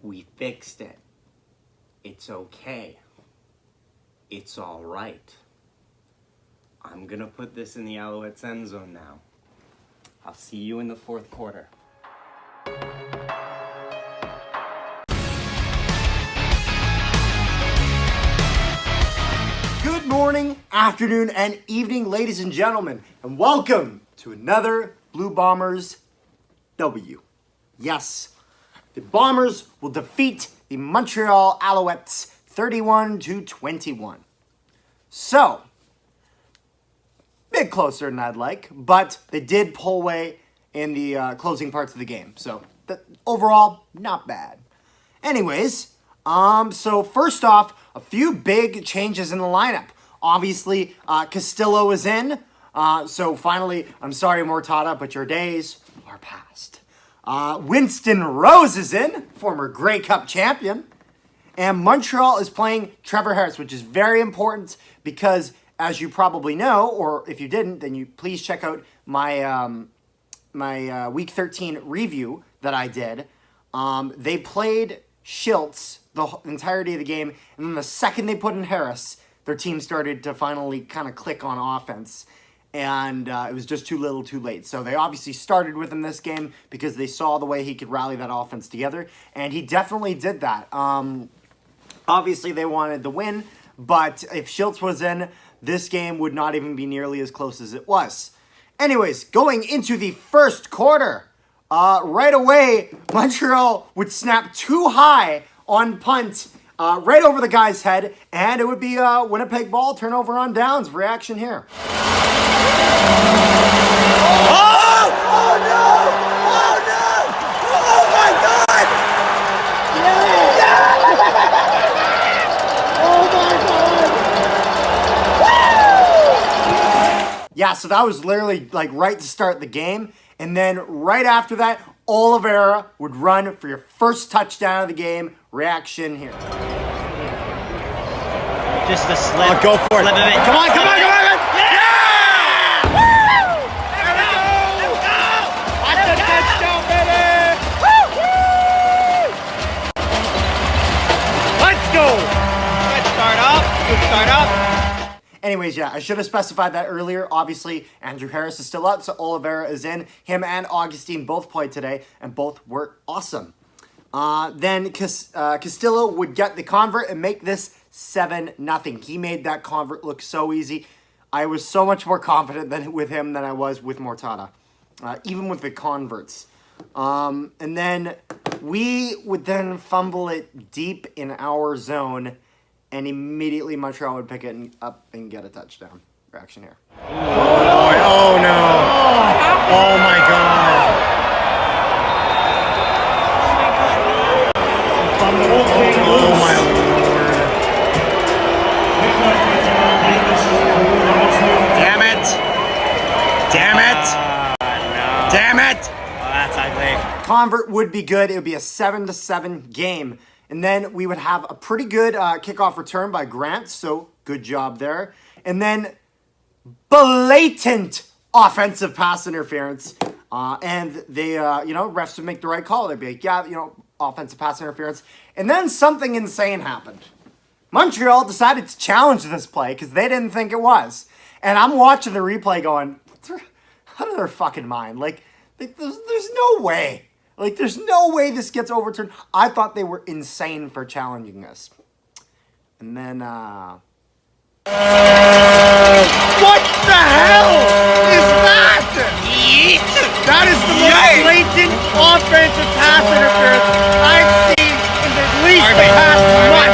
We fixed it. It's okay. It's all right. I'm gonna put this in the Alouettes end zone now. I'll see you in the fourth quarter. Good morning, afternoon, and evening, ladies and gentlemen, and welcome to another Blue Bombers W. Yes, the Bombers will defeat the Montreal Alouettes 31-21. So, bit closer than I'd like, but they did pull away in the closing parts of the game. So, overall, not bad. Anyways, so first off, a few big changes in the lineup. Obviously, Castillo is in. So finally, I'm sorry, Mortada, but your days are past. Winston Rose is in, former Grey Cup champion. And Montreal is playing Trevor Harris, which is very important because, as you probably know, or if you didn't, then you please check out my my Week 13 review that I did. They played Schiltz the entirety of the game, and then the second they put in Harris, their team started to finally kind of click on offense. And it was just too little too late. So they obviously started with him this game because they saw the way he could rally that offense together. And he definitely did that. Obviously, they wanted the win. But if Schiltz was in, this game would not even be nearly as close as it was. Anyways, going into the first quarter, right away, Montreal would snap too high on punt right over the guy's head. And it would be a Winnipeg ball turnover on downs. Reaction here. Yeah, so that was literally like right to start the game. And then right after that, Oliveira would run for your first touchdown of the game. Reaction here. Just the slip. Go for it. Slip of it. Come on, come on, come on. Yeah! Woo! There we go! That's a touchdown, baby! Let's go! Good start up. Good start up. Anyways, yeah, I should have specified that earlier. Obviously, Andrew Harris is still up, so Oliveira is in. Him and Augustine both played today, and both were awesome. Then Castillo would get the convert and make this 7-0. He made that convert look so easy. I was so much more confident with him than I was with Mortada, even with the converts. And then we would then fumble it deep in our zone, and immediately Montreal would pick it up and get a touchdown. Reaction here. Oh no! Oh my God! Oh my Lord! Damn it! Damn it! No. Damn it! Oh, that's ugly. Convert would be good. It would be a 7-7 game. And then we would have a pretty good kickoff return by Grant. So good job there. And then blatant offensive pass interference. And they, refs would make the right call. They'd be like, yeah, offensive pass interference. And then something insane happened. Montreal decided to challenge this play because they didn't think it was. And I'm watching the replay going, out of their fucking mind. Like, there's no way. Like, there's no way this gets overturned. I thought they were insane for challenging this. And then, what the hell is that? Yeet! That is the most blatant offensive pass interference I've seen in at least the past month.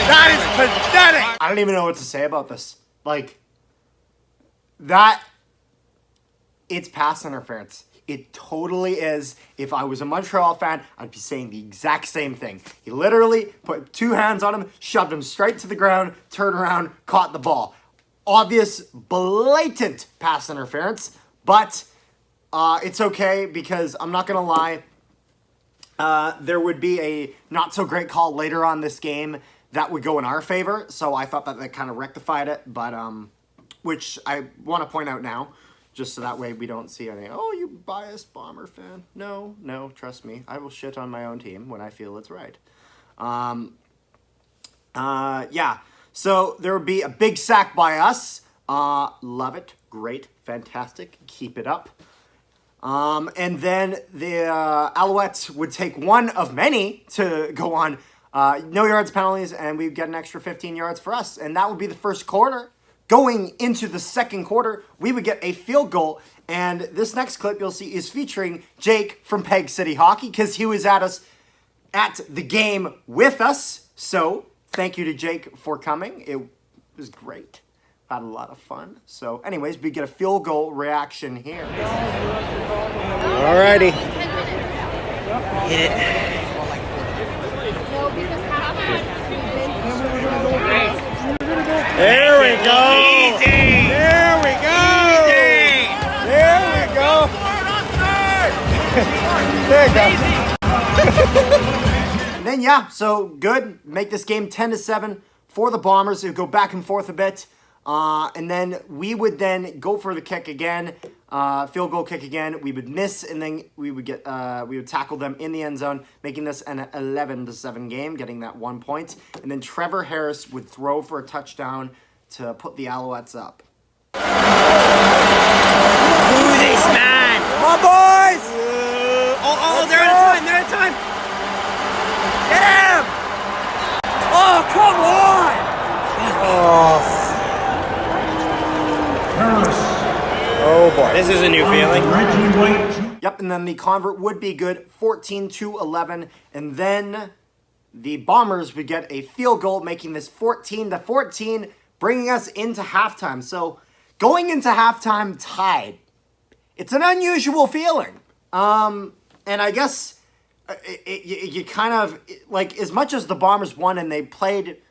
That is pathetic. I don't even know what to say about this. Like, it's pass interference. It totally is. If I was a Montreal fan, I'd be saying the exact same thing. He literally put two hands on him, shoved him straight to the ground, turned around, caught the ball. Obvious, blatant pass interference, but it's okay because I'm not going to lie. There would be a not-so-great call later on this game that would go in our favor, so I thought that kind of rectified it, but which I want to point out now. just so that way we don't see any, oh, you biased Bomber fan. No, trust me. I will shit on my own team when I feel it's right. Yeah, so there will be a big sack by us. Love it. Great. Fantastic. Keep it up. And then the Alouettes would take one of many to go on no yards penalties, and we'd get an extra 15 yards for us. And that would be the first quarter. Going into the second quarter, we would get a field goal. And this next clip you'll see is featuring Jake from Peg City Hockey, because he was at the game with us. So thank you to Jake for coming. It was great. Had a lot of fun. So anyways, we get a field goal reaction here. Alrighty. Hit it. There we go. Easy. There we go. Easy. There we go. There you go. And then yeah, so good. Make this game 10-7 for the Bombers. It would go back and forth a bit. And then we would then go for the kick again, field goal kick again. We would miss, and then we would tackle them in the end zone, making this an 11-7 game, getting that 1 point. And then Trevor Harris would throw for a touchdown to put the Alouettes up. Do this, man. Come on, boys. They're out of time. They're out of time. Get him. Oh, come on. Oh. Oh boy, this is a new feeling. Yep, and then the convert would be good, 14-11, and then the Bombers would get a field goal, making this 14-14, bringing us into halftime. So going into halftime tied, it's an unusual feeling. And I guess you kind of, like, as much as the Bombers won and they played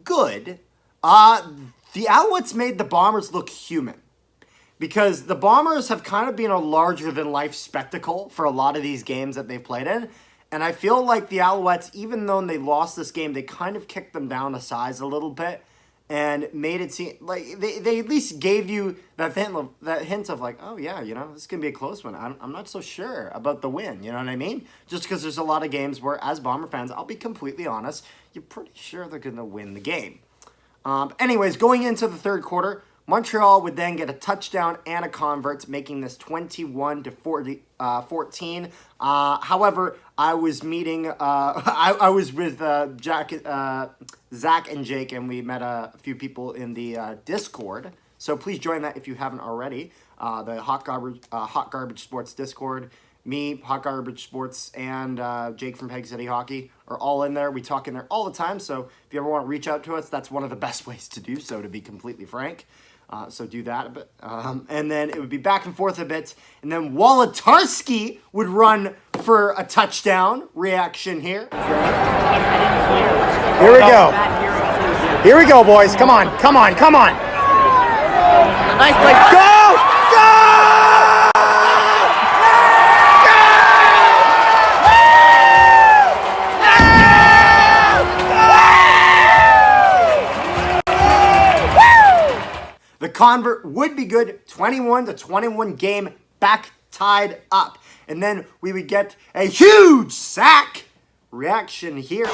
good, the Alouettes made the Bombers look human. Because the Bombers have kind of been a larger-than-life spectacle for a lot of these games that they've played in. And I feel like the Alouettes, even though they lost this game, they kind of kicked them down a size a little bit and made it seem like they at least gave you that hint of like, oh, yeah, you know, this is going to be a close one. I'm not so sure about the win, you know what I mean? Just because there's a lot of games where, as Bomber fans, I'll be completely honest, you're pretty sure they're going to win the game. Anyways, going into the third quarter, Montreal would then get a touchdown and a convert, making this 21-14. However, I was meeting, I was with Zach and Jake, and we met a few people in the Discord. So please join that if you haven't already. The Hot Garbage Sports Discord. Me, Hot Garbage Sports, and Jake from Peg City Hockey are all in there. We talk in there all the time. So if you ever want to reach out to us, that's one of the best ways to do so, to be completely frank. So do that a bit. And then it would be back and forth a bit. And then Wolodarski would run for a touchdown. Reaction here. Here we go. Here we go, boys. Come on. Come on. Come on. Nice play. Go! Go! The convert would be good, 21-21 game, back tied up. And then we would get a huge sack. Reaction here. You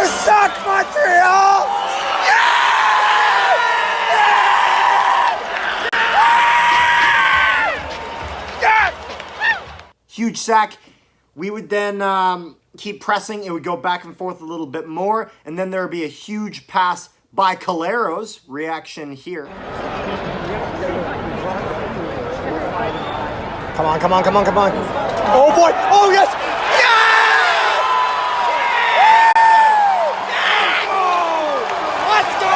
suck, Montreal! Huge sack. We would then keep pressing. It would go back and forth a little bit more. And then there would be a huge pass by Caleros. Reaction here. Come on, come on, come on, come on. Oh boy, oh yes! Yes! Let's go!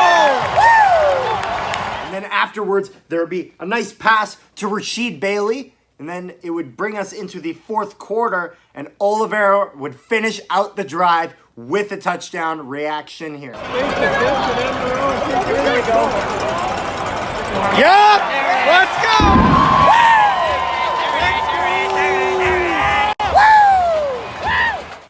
And then afterwards, there would be a nice pass to Rasheed Bailey. And then it would bring us into the fourth quarter, and Oliveira would finish out the drive with a touchdown. Reaction here. Yep! Let's go!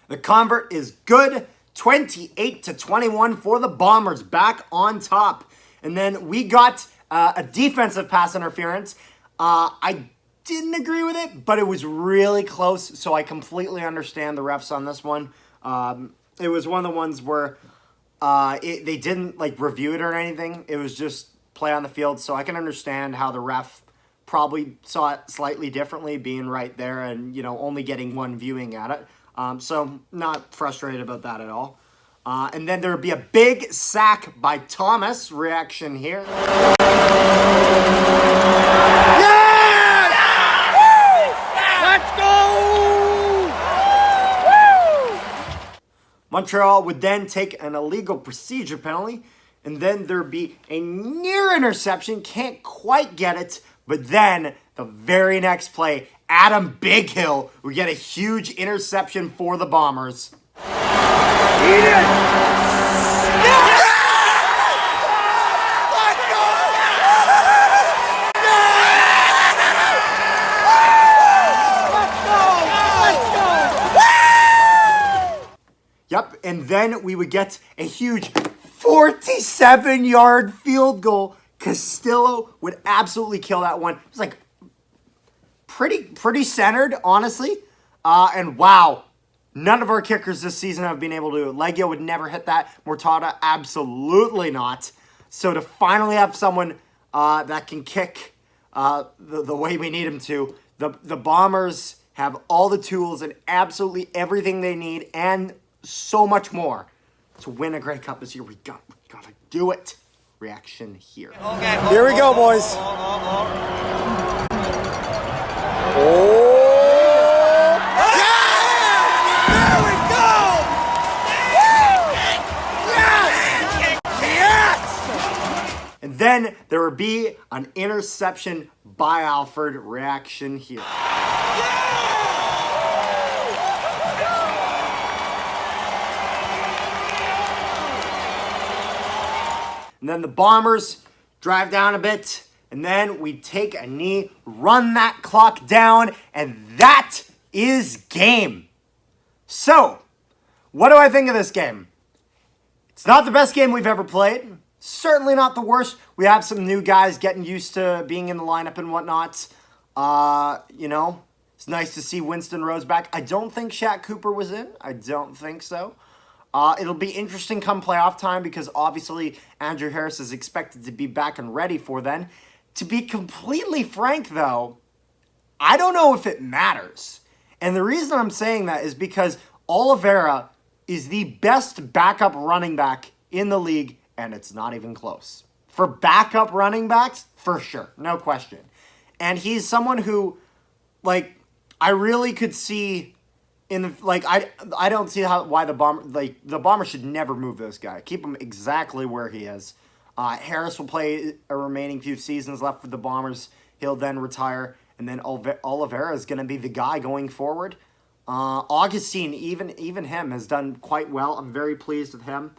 The convert is good. 28-21 for the Bombers, back on top. And then we got a defensive pass interference. I didn't agree with it, but it was really close, so I completely understand the refs on this one. It was one of the ones where they didn't like review it or anything. It was just play on the field, so I can understand how the ref probably saw it slightly differently, being right there and, you know, only getting one viewing at it. So not frustrated about that at all. And then there would be a big sack by Thomas. Reaction here. Yeah! Let's go! Montreal would then take an illegal procedure penalty, and then there'd be a near interception. Can't quite get it, but then the very next play, Adam Bighill would get a huge interception for the Bombers. Eat it! Yep, and then we would get a huge 47-yard field goal. Castillo would absolutely kill that one. It was like pretty centered, honestly. And wow, none of our kickers this season have been able to do it. Leggio would never hit that. Mortada, absolutely not. So to finally have someone that can kick the way we need him to, the Bombers have all the tools and absolutely everything they need and so much more to win a Grey Cup this year. We gotta do it. Reaction here. Okay, Here we go, boys. There we go! Yes! And then there would be an interception by Alfred. Reaction here. And then the Bombers drive down a bit, and then we take a knee, run that clock down, and that is game. So, what do I think of this game? It's not the best game we've ever played. Certainly not the worst. We have some new guys getting used to being in the lineup and whatnot. You know, it's nice to see Winston Rose back. I don't think Shaq Cooper was in. I don't think so. It'll be interesting come playoff time because obviously Andrew Harris is expected to be back and ready for then. To be completely frank, though, I don't know if it matters. And the reason I'm saying that is because Oliveira is the best backup running back in the league, and it's not even close. For backup running backs, for sure, no question. And he's someone who, like, I really could see... I don't see why the Bombers should never move this guy. Keep him exactly where he is. Harris will play a remaining few seasons left with the Bombers. He'll then retire, and then Oliveira is going to be the guy going forward. Augustine, even him, has done quite well. I'm very pleased with him.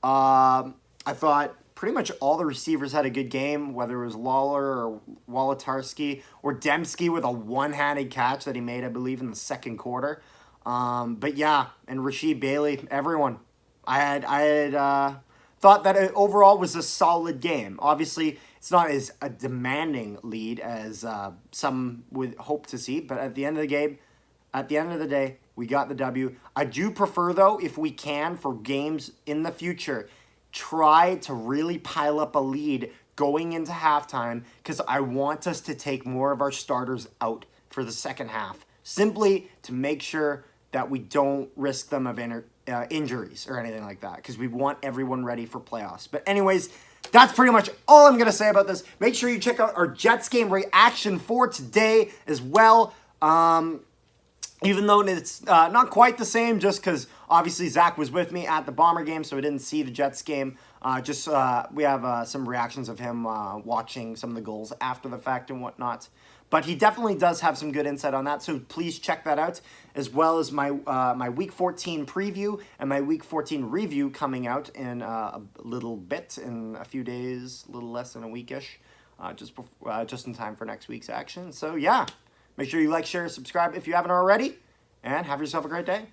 I thought pretty much all the receivers had a good game, whether it was Lawler or Wolodarski or Dembski with a one-handed catch that he made, I believe, in the second quarter. But yeah, and Rasheed Bailey, everyone. I had thought that it overall was a solid game. Obviously, it's not as a demanding lead as some would hope to see, but at the end of the day, we got the W. I do prefer, though, if we can, for games in the future, try to really pile up a lead going into halftime because I want us to take more of our starters out for the second half, simply to make sure that we don't risk them of injuries or anything like that because we want everyone ready for playoffs. But anyways, that's pretty much all I'm going to say about this. Make sure you check out our Jets game reaction for today as well. Even though it's not quite the same just because obviously Zach was with me at the Bomber game, so I didn't see the Jets game. We have some reactions of him watching some of the goals after the fact and whatnot. But he definitely does have some good insight on that, so please check that out, as well as my my Week 14 preview and my Week 14 review coming out in a little bit, in a few days, a little less than a weekish, just in time for next week's action. So yeah, make sure you like, share, subscribe if you haven't already, and have yourself a great day.